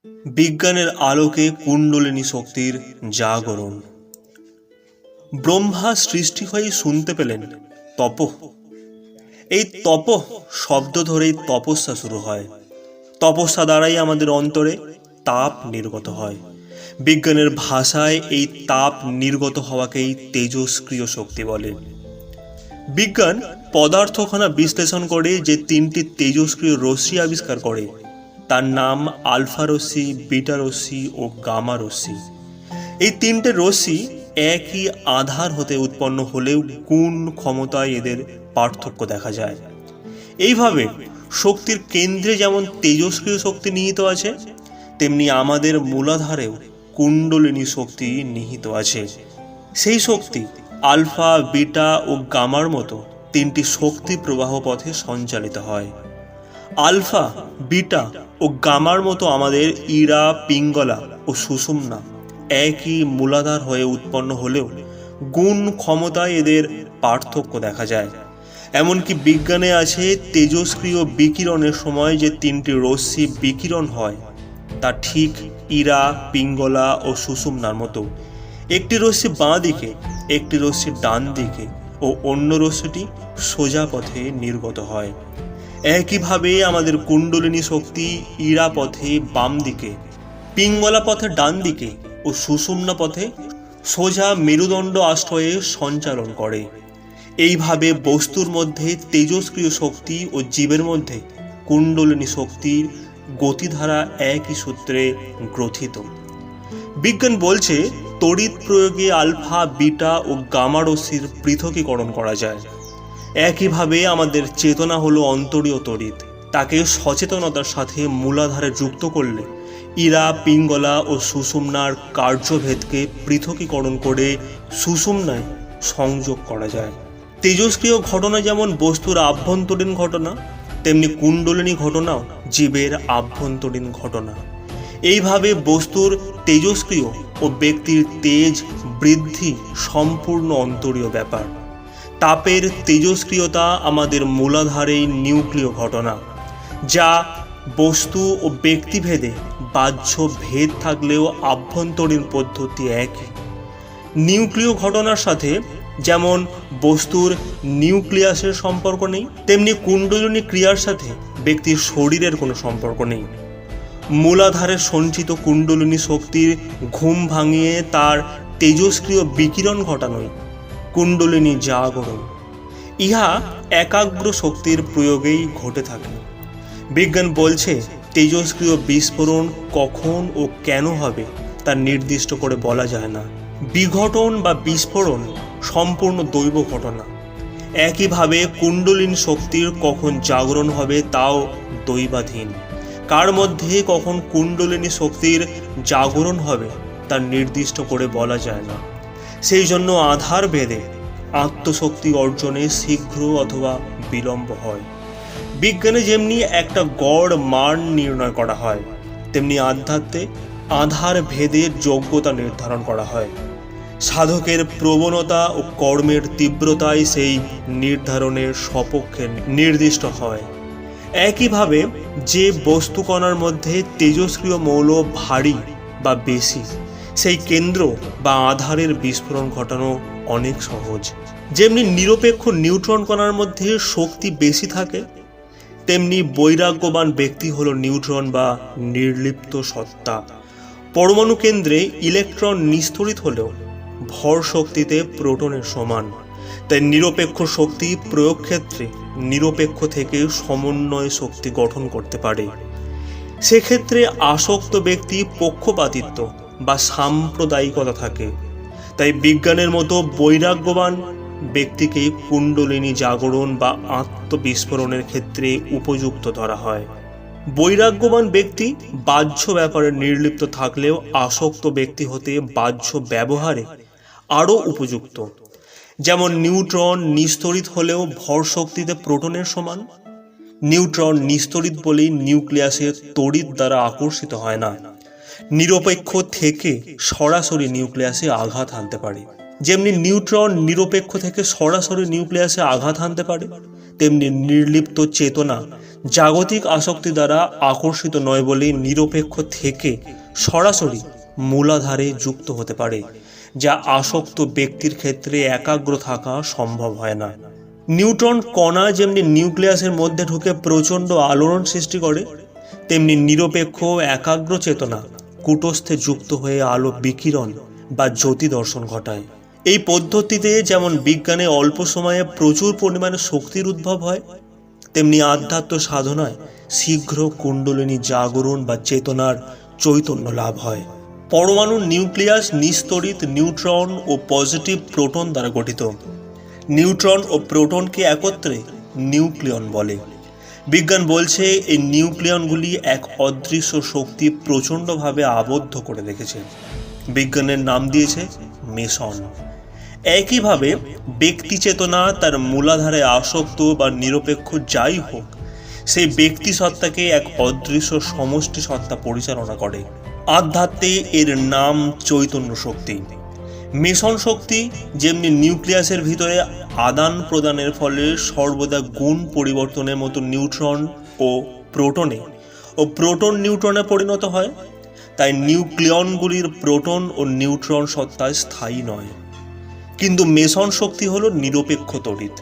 বিজ্ঞানের আলোকে কুণ্ডলিনী শক্তির জাগরণ। ব্রহ্মা সৃষ্টি হয়ে শুনতে পেলেন তপঃ। এই তপঃ শব্দ ধরেই তপস্যা শুরু হয়। তপস্যা দ্বারাই আমাদের অন্তরে তাপ নির্গত হয়। বিজ্ঞানের ভাষায় এই তাপ নির্গত হওয়াকেই তেজস্ক্রিয় শক্তি বলে। বিজ্ঞান পদার্থখানা বিশ্লেষণ করে যে তিনটি তেজস্ক্রিয় রশ্মি আবিষ্কার করে তার নাম আলফা রশ্মি, বিটা রশ্মি ও গামা রশ্মি। এই তিনটে রশ্মি একই আধার হতে উৎপন্ন হলেও গুণ ক্ষমতায় এদের পার্থক্য দেখা যায়। এইভাবে শক্তির কেন্দ্রে যেমন তেজস্ক্রিয় শক্তি নিহিত আছে, তেমনি আমাদের মূলাধারেও কুণ্ডলিনী শক্তি নিহিত আছে। সেই শক্তি আলফা, বিটা ও গামার মতো তিনটি শক্তি প্রবাহ পথে সঞ্চালিত হয়। আলফা, বিটা ও গামার মতো আমাদের ইরা, পিঙ্গলা ও সুষুম্না একই মূলাধার হয়ে উৎপন্ন হলেও গুণ ক্ষমতায় এদের পার্থক্য দেখা যায়। এমনকি বিজ্ঞানে আছে তেজস্ক্রিয় বিকিরণের সময় যে তিনটি রশ্মি বিকিরণ হয় তা ঠিক ইরা, পিঙ্গলা ও সুষুম্নার মতো। একটি রশ্মি বাঁ দিকে, একটি রশ্মি ডান দিকে ও অন্য রশ্মিটি সোজা পথে নির্গত হয়। একইভাবে আমাদের কুণ্ডলিনী শক্তি ইরা পথে বাম দিকে, পিঙ্গলা পথে ডান দিকে ও সুষুম্না পথে সোজা মেরুদণ্ড আশ্রয়ে সঞ্চালন করে। এইভাবে বস্তুর মধ্যে তেজস্ক্রিয় শক্তি ও জীবের মধ্যে কুণ্ডলিনী শক্তির গতিধারা একই সূত্রে গ্রথিত। বিজ্ঞান বলছে তড়িৎ প্রয়োগে আলফা, বিটা ও গামা রশ্মির পৃথকীকরণ করা যায়। একইভাবে আমাদের চেতনা হলো অন্তরীয় তড়িৎ। তাকে সচেতনতার সাথে মূলাধারে যুক্ত করলে ইরা, পিঙ্গলা ও সুষুম্নার কার্যভেদকে পৃথকীকরণ করে সুষুম্নায় সংযোগ করা যায়। তেজস্ক্রিয় ঘটনা যেমন বস্তুর আভ্যন্তরীণ ঘটনা, তেমনি কুণ্ডলিনী ঘটনাও জীবের আভ্যন্তরীণ ঘটনা। এইভাবে বস্তুর তেজস্ক্রিয় ও ব্যক্তির তেজ বৃদ্ধি সম্পূর্ণ অন্তরীয় ব্যাপার। তাপের তেজস্ক্রিয়তা আমাদের মূলাধারেই নিউক্লিয় ঘটনা, যা বস্তু ও ব্যক্তিভেদে বাহ্য ভেদ থাকলেও আভ্যন্তরীণ পদ্ধতি একই। নিউক্লিয় ঘটনার সাথে যেমন বস্তুর নিউক্লিয়াসের সম্পর্ক নেই, তেমনি কুণ্ডলিনী ক্রিয়ার সাথে ব্যক্তির শরীরের কোনো সম্পর্ক নেই। মূলাধারে সঞ্চিত কুণ্ডলিনী শক্তির ঘুম ভাঙিয়ে তার তেজস্ক্রিয় বিকিরণ ঘটানোই কুণ্ডলিনী জাগরণ। ইহা একাগ্র শক্তির প্রয়োগেই ঘটে থাকে। বিজ্ঞান বলছে তেজস্ক্রিয় বিস্ফোরণ কখন ও কেন হবে তা নির্দিষ্ট করে বলা যায় না। বিঘটন বা বিস্ফোরণ সম্পূর্ণ দৈব ঘটনা। একইভাবে কুণ্ডলিনী শক্তির কখন জাগরণ হবে তাও দৈবাধীন। কার মধ্যে কখন কুণ্ডলিনী শক্তির জাগরণ হবে তা নির্দিষ্ট করে বলা যায় না। সেই জন্য আধার ভেদে আত্মশক্তি অর্জনে শীঘ্র অথবা বিলম্ব হয়। বিজ্ঞানে যেমনি একটা গড় মান নির্ণয় করা হয়, তেমনি আধ্যাত্মে আধার ভেদের যোগ্যতা নির্ধারণ করা হয়। সাধকের প্রবণতা ও কর্মের তীব্রতাই সেই নির্ধারণের সপক্ষে নির্দিষ্ট হয়। একইভাবে যে বস্তুকণার মধ্যে তেজস্ক্রিয় মৌল ভারী বা বেশি, সেই কেন্দ্র বা আধারের বিস্ফোরণ ঘটানো অনেক সহজ। যেমনি নিরপেক্ষ নিউট্রন কণার মধ্যে শক্তি বেশি থাকে, তেমনি বৈরাগ্যবান ব্যক্তি হলো নিউট্রন বা নির্লিপ্ত সত্তা। পরমাণু কেন্দ্রে ইলেকট্রন নিস্তড়িত হলেও ভর শক্তিতে প্রোটনের সমান। তাই নিরপেক্ষ শক্তি প্রয়োগ ক্ষেত্রে নিরপেক্ষ থেকে সমন্বয় শক্তি গঠন করতে পারে। সেক্ষেত্রে আসক্ত ব্যক্তি পক্ষপাতিত্ব বা সাম্প্রদায়িকতা থাকে। তাই বিজ্ঞানের মতো বৈরাগ্যবান ব্যক্তিকে কুণ্ডলিনী জাগরণ বা আত্মবিস্ফোরণের ক্ষেত্রে উপযুক্ত ধরা হয়। বৈরাগ্যবান ব্যক্তি বাহ্য ব্যাপারে নির্লিপ্ত থাকলেও আসক্ত ব্যক্তি হতে বাহ্য ব্যবহারে আরও উপযুক্ত। যেমন নিউট্রন নিস্তড়িত হলেও ভর শক্তিতে প্রোটনের সমান। নিউট্রন নিস্তড়িত বলেই নিউক্লিয়াসের তড়িৎ দ্বারা আকর্ষিত হয় না। নিরপেক্ষ থেকে সরাসরি নিউক্লিয়াসে আঘাত হানতে পারে। যেমনি নিউট্রন নিরপেক্ষ থেকে সরাসরি নিউক্লিয়াসে আঘাত হানতে পারে, তেমনি নির্লিপ্ত চেতনা জাগতিক আসক্তি দ্বারা আকর্ষিত নয় বলে নিরপেক্ষ থেকে সরাসরি মূলাধারে যুক্ত হতে পারে, যা আসক্ত ব্যক্তির ক্ষেত্রে একাগ্র থাকা সম্ভব হয় না। নিউট্রন কণা যেমনি নিউক্লিয়াসের মধ্যে ঢুকে প্রচণ্ড আলোড়ন সৃষ্টি করে, তেমনি নিরপেক্ষ একাগ্র চেতনা কূটস্থে যুক্ত হয়ে আলো বিকিরণ বা জ্যোতি দর্শন ঘটায়। এই পদ্ধতিতে যেমন বিজ্ঞানে অল্প সময়ে প্রচুর পরিমাণে শক্তির উদ্ভব হয়, তেমনি আধ্যাত্ম সাধনায় শীঘ্র কুণ্ডলিনী জাগরণ বা চেতনার চৈতন্য লাভ হয়। পরমাণুর নিউক্লিয়াস নিস্তড়িত নিউট্রন ও পজিটিভ প্রোটন দ্বারা গঠিত। নিউট্রন ও প্রোটনকে একত্রে নিউক্লিয়ন বলে। বিজ্ঞান বলছে এই নিউক্লিয়নগুলি এক অদৃশ্য শক্তি প্রচণ্ডভাবে আবদ্ধ করে রেখেছে। বিজ্ঞানের নাম দিয়েছে মেসন। একইভাবে ব্যক্তি চেতনা তার মূলাধারে আসক্ত বা নিরপেক্ষ যাই হোক, সেই ব্যক্তি সত্তাকে এক অদৃশ্য সমষ্টি সত্তা পরিচালনা করে। আধ্যাত্মে এর নাম চৈতন্য শক্তি। মেসন শক্তি যেমনি নিউক্লিয়াসের ভিতরে আদান প্রদানের ফলে সর্বদা গুণ পরিবর্তনের মতো নিউট্রন ও প্রোটন নিউট্রনে পরিণত হয়, তাই নিউক্লিয়নগুলির প্রোটন ও নিউট্রন সত্তা স্থায়ী নয়। কিন্তু মেসন শক্তি হল নিরপেক্ষ তড়িৎ।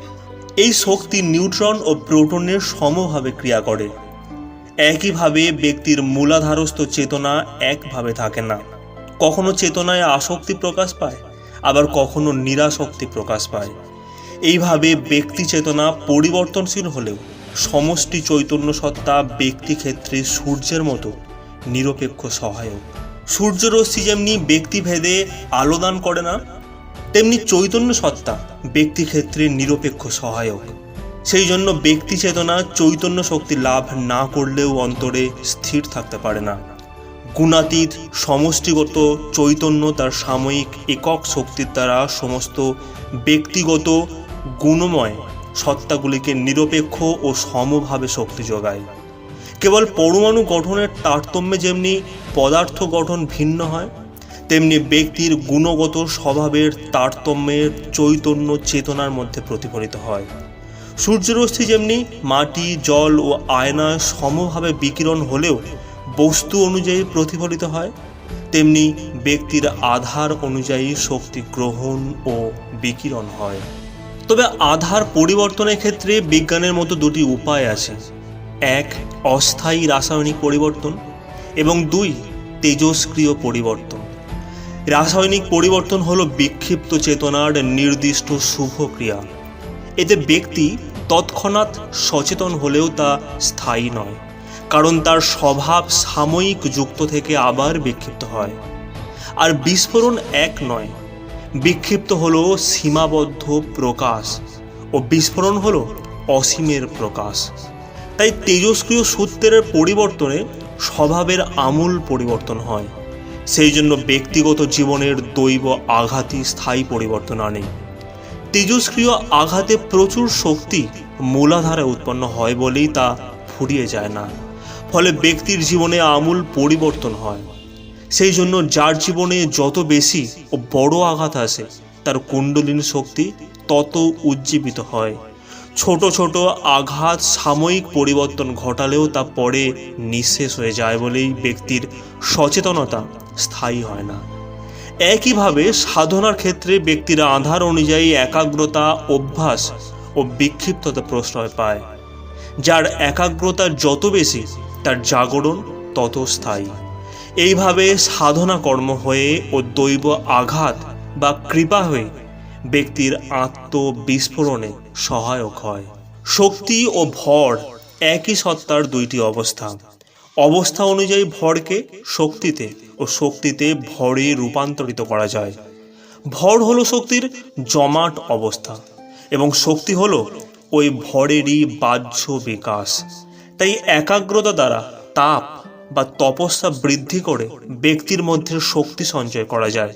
এই শক্তি নিউট্রন ও প্রোটনের সমভাবে ক্রিয়া করে। একইভাবে ব্যক্তির মূলাধারস্থ চেতনা একভাবে থাকে না। কখনো চেতনায় আসক্তি প্রকাশ পায়, আবার কখনো নিরাসক্তি প্রকাশ পায়। এইভাবে ব্যক্তি চেতনা পরিবর্তনশীল হলেও সমষ্টি চৈতন্য সত্তা ব্যক্তি ক্ষেত্রে সূর্যের মতো নিরপেক্ষ সহায়ক। সূর্যরশ্মি যেমনি ব্যক্তিভেদে আলোদান করে না, তেমনি চৈতন্য সত্তা ব্যক্তি ক্ষেত্রে নিরপেক্ষ সহায়ক। সেই জন্য ব্যক্তি চেতনা চৈতন্য শক্তি লাভ না করলেও অন্তরে স্থির থাকতে পারে না। গুণাতীত সমষ্টিগত চৈতন্য তার সাময়িক একক শক্তির দ্বারা সমস্ত ব্যক্তিগত গুণময় সত্তাগুলিকে নিরপেক্ষ ও সমভাবে শক্তি যোগায়। কেবল পরমাণু গঠনের তারতম্যে যেমনি পদার্থ গঠন ভিন্ন হয়, তেমনি ব্যক্তির গুণগত স্বভাবের তারতম্যের চৈতন্য চেতনার মধ্যে প্রতিফলিত হয়। সূর্যরশ্মি যেমনি মাটি, জল ও আয়নায় সমভাবে বিকিরণ হলেও বস্তু অনুযায়ী প্রতিফলিত হয়, তেমনি ব্যক্তির আধার অনুযায়ী শক্তি গ্রহণ ও বিকিরণ হয়। তবে আধার পরিবর্তনের ক্ষেত্রে বিজ্ঞানের মতো দুটি উপায় আছে। এক, অস্থায়ী রাসায়নিক পরিবর্তন এবং দুই, তেজস্ক্রিয় পরিবর্তন। রাসায়নিক পরিবর্তন হলো বিক্ষিপ্ত চেতনার নির্দিষ্ট শুভ ক্রিয়া। এতে ব্যক্তি তৎক্ষণাৎ সচেতন হলেও তা স্থায়ী নয়, কারণ তার স্বভাব সাময়িক যুক্ত থেকে আবার বিক্ষিপ্ত হয়। আর বিস্ফোরণ এক নয়, বিক্ষিপ্ত হলো সীমাবদ্ধ প্রকাশ ও বিস্ফোরণ হলো অসীমের প্রকাশ। তাই তেজস্ক্রিয় সূত্রের পরিবর্তনে স্বভাবের আমূল পরিবর্তন হয়। সেই জন্য ব্যক্তিগত জীবনের দৈব আঘাতই স্থায়ী পরিবর্তন আনে। তেজস্ক্রিয় আঘাতে প্রচুর শক্তি মূলাধারে উৎপন্ন হয় বলেই তা ফুরিয়ে যায় না, ফলে ব্যক্তির জীবনে আমূল পরিবর্তন হয়। সেই জন্য যার জীবনে যত বেশি ও বড় আঘাত আসে, তার কুণ্ডলিনী শক্তি তত উজ্জীবিত হয়। ছোট ছোট আঘাত সাময়িক পরিবর্তন ঘটালেও তা পরে নিঃশেষ হয়ে যায় বলেই ব্যক্তির সচেতনতা স্থায়ী হয় না। একইভাবে সাধনার ক্ষেত্রে ব্যক্তির আধার অনুযায়ী একাগ্রতা, অভ্যাস ও বিক্ষিপ্ততা প্রশ্রয় পায়। যার একাগ্রতা যত বেশি, তার জাগরণ তত স্থায়ী। এইভাবে সাধনা কর্ম হয়ে ও দৈব আঘাত বা কৃপা হয়ে ব্যক্তির আত্মবিস্ফোরণে সহায়ক হয়। শক্তি ও ভর একই সত্তার দুইটি অবস্থা। অবস্থা অনুযায়ী ভরকে শক্তিতে ও শক্তিতে ভরে রূপান্তরিত করা যায়। ভর হলো শক্তির জমাট অবস্থা এবং শক্তি হলো ওই ভরেরই বাহ্য বিকাশ। তাই একাগ্রতা দ্বারা তাপ বা তপস্যা বৃদ্ধি করে ব্যক্তির মধ্যে শক্তি সঞ্চয় করা যায়।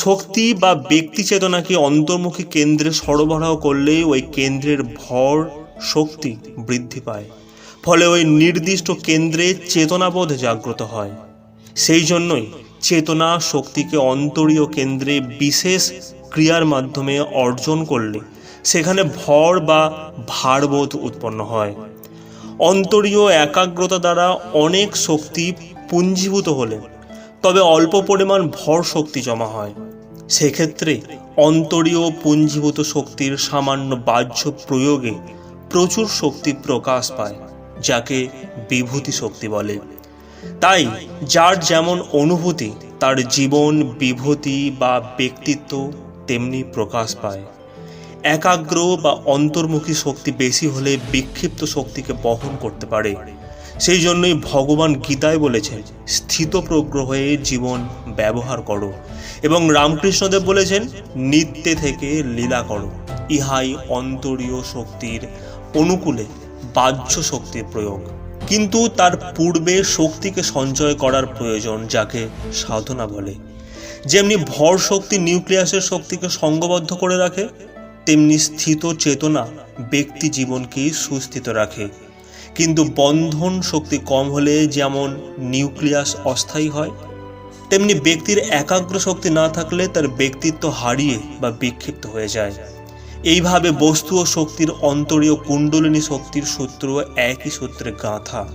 শক্তি বা ব্যক্তি চেতনাকে অন্তর্মুখী কেন্দ্রে সরবরাহ করলে ওই কেন্দ্রের ভর শক্তি বৃদ্ধি পায়, ফলে ওই নির্দিষ্ট কেন্দ্রে চেতনাবোধ জাগ্রত হয়। সেই জন্যই চেতনা শক্তিকে অন্তরীয় কেন্দ্রে বিশেষ ক্রিয়ার মাধ্যমে অর্জন করলে সেখানে ভর বা ভারবোধ উৎপন্ন হয়। অন্তরীয় একাগ্রতা দ্বারা অনেক শক্তি পুঞ্জীভূত হলে তবে অল্প পরিমাণ ভর শক্তি জমা হয়। সেক্ষেত্রে অন্তরীয় পুঞ্জীভূত শক্তির সামান্য বাহ্য প্রয়োগে প্রচুর শক্তি প্রকাশ পায়, যাকে বিভূতি শক্তি বলে। তাই যার যেমন অনুভূতি তার জীবন বিভূতি বা ব্যক্তিত্ব তেমনি প্রকাশ পায়। একাগ্র বা অন্তর্মুখী শক্তি বেশি হলে বিক্ষিপ্ত শক্তিকে বহন করতে পারে। সেই জন্যই ভগবান গীতায় বলেছেন, স্থিতপ্রজ্ঞ হয়ে জীবন ব্যবহার করো, এবং রামকৃষ্ণদেব বলেছেন, নিত্যে থেকে লীলা করো। ইহাই অন্তরীয় শক্তির অনুকূলে বাহ্য শক্তির প্রয়োগ। কিন্তু তার পূর্বে শক্তিকে সঞ্চয় করার প্রয়োজন, যাকে সাধনা বলে। যেমনি ভর শক্তি নিউক্লিয়াসের শক্তিকে সঙ্গবদ্ধ করে রাখে, তেমনি স্থিত চেতনা ব্যক্তি জীবনকে সুস্থিত রাখে। কিন্তু বন্ধন শক্তি কম হলে যেমন নিউক্লিয়াস অস্থায়ী হয়, তেমনি ব্যক্তির একাগ্র শক্তি না থাকলে তার ব্যক্তিত্ব হারিয়ে বা বিক্ষিপ্ত হয়ে যায়। এইভাবে বস্তু ও শক্তির অন্তরীয় কুণ্ডলিনী শক্তির সূত্র একই সূত্রে গাঁথা।